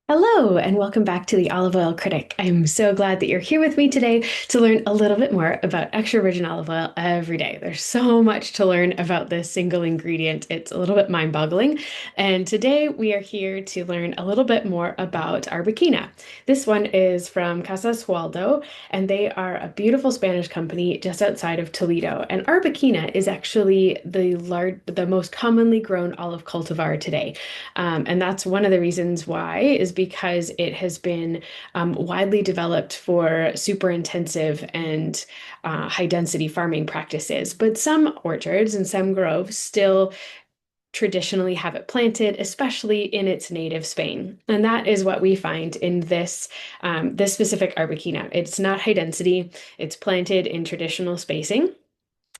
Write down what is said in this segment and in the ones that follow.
Hello, and welcome back to the Olive Oil Critic. I'm so glad that you're here with me today to learn a little bit more about extra virgin olive oil every day. There's so much to learn about this single ingredient. It's a little bit mind-boggling. And today we are here to learn a little bit more about Arbequina. This one is from Casas Hualdo, and they are a beautiful Spanish company just outside of Toledo. And Arbequina is actually the most commonly grown olive cultivar today. And that's one of the reasons why is because it has been widely developed for super intensive and high density farming practices. But some orchards and some groves still traditionally have it planted, especially in its native Spain. And that is what we find in this specific Arbequina. It's not high density, it's planted in traditional spacing.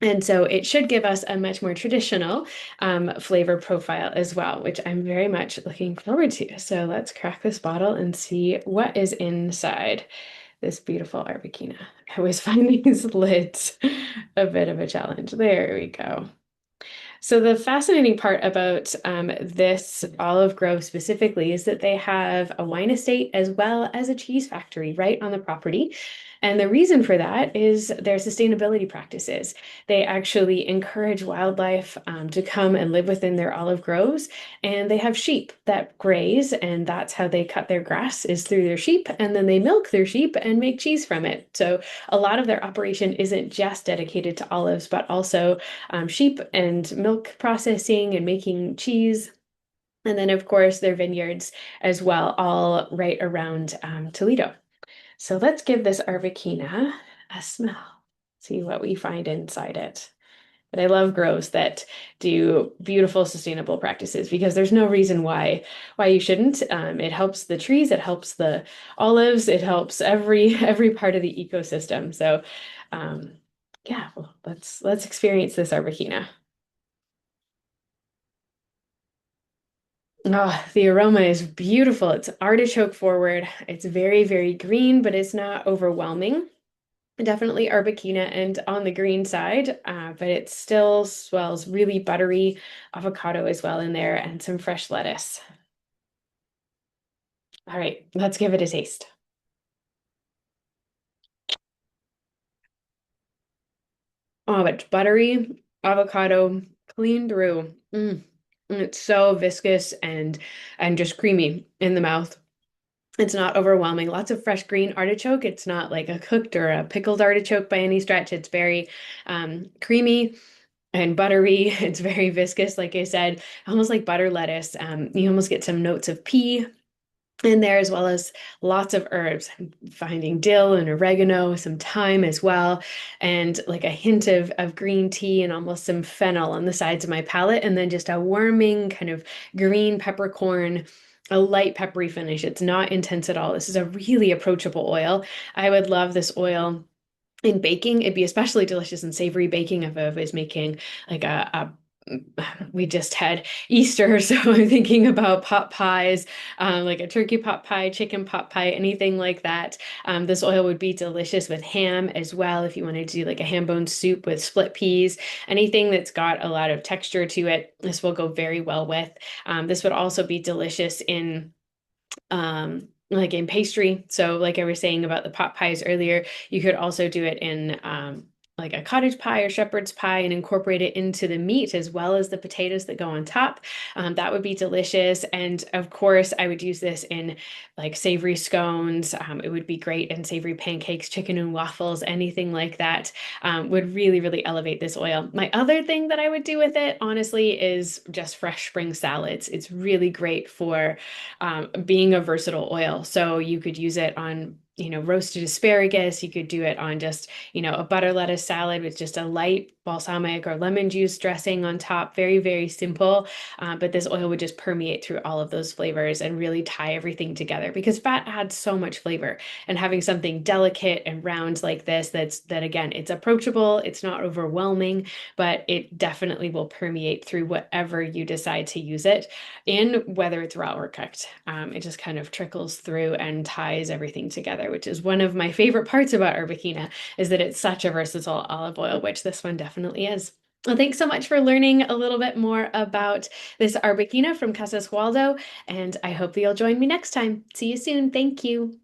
And so it should give us a much more traditional flavor profile as well, which I'm very much looking forward to. So let's crack this bottle and see what is inside this beautiful Arbequina. I always find these lids a bit of a challenge. There we go. So the fascinating part about this olive grove specifically is that they have a wine estate as well as a cheese factory right on the property. And the reason for that is their sustainability practices. They actually encourage wildlife to come and live within their olive groves, and they have sheep that graze, and that's how they cut their grass is through their sheep, and then they milk their sheep and make cheese from it. So a lot of their operation isn't just dedicated to olives, but also sheep and milk processing and making cheese. And then, of course, their vineyards as well, all right around Toledo. So let's give this Arbequina a smell, see what we find inside it. But I love groves that do beautiful sustainable practices because there's no reason why you shouldn't. It helps the trees, it helps the olives, it helps every part of the ecosystem. So yeah, well, let's experience this Arbequina. Oh, the aroma is beautiful. It's artichoke forward. It's very, very green, but it's not overwhelming. Definitely Arbequina and on the green side, but it still smells really buttery, avocado as well in there, and some fresh lettuce. All right, let's give it a taste. Oh, it's buttery, avocado, clean through. And it's so viscous and just creamy in the mouth. It's not overwhelming. Lots of fresh green artichoke. It's not like a cooked or a pickled artichoke by any stretch. It's very creamy and buttery. It's very viscous, like I said, almost like butter lettuce. You almost get some notes of pea in there as well as lots of herbs. I'm finding dill and oregano, some thyme as well, and like a hint of green tea and almost some fennel on the sides of my palate, and then just a warming kind of green peppercorn. A light peppery finish. It's not intense at all. This is a really approachable oil. I would love this oil in baking. It'd be especially delicious in savory baking if I was making like we just had Easter, so I'm thinking about pot pies, like a turkey pot pie, chicken pot pie, anything like that. This oil would be delicious with ham as well if you wanted to do like a ham bone soup with split peas, anything that's got a lot of texture to it. This will go very well with. This would also be delicious in like in pastry. So like I was saying about the pot pies earlier, you could also do it in like a cottage pie or shepherd's pie and incorporate it into the meat as well as the potatoes that go on top. That would be delicious. And of course, I would use this in like savory scones. It would be great in savory pancakes, chicken and waffles, anything like that would really, really elevate this oil. My other thing that I would do with it, honestly, is just fresh spring salads. It's really great for being a versatile oil. So you could use it on, roasted asparagus. You could do it on just, a butter lettuce salad with just a light balsamic or lemon juice dressing on top. Very, very simple. But this oil would just permeate through all of those flavors and really tie everything together because fat adds so much flavor. And having something delicate and round like this, that again, it's approachable, it's not overwhelming, but it definitely will permeate through whatever you decide to use it in, whether it's raw or cooked. It just kind of trickles through and ties everything together, which is one of my favorite parts about Arbequina, is that it's such a versatile olive oil, which this one definitely is. Well, thanks so much for learning a little bit more about this Arbequina from Casas Hualdo, and I hope that you'll join me next time. See you soon. Thank you.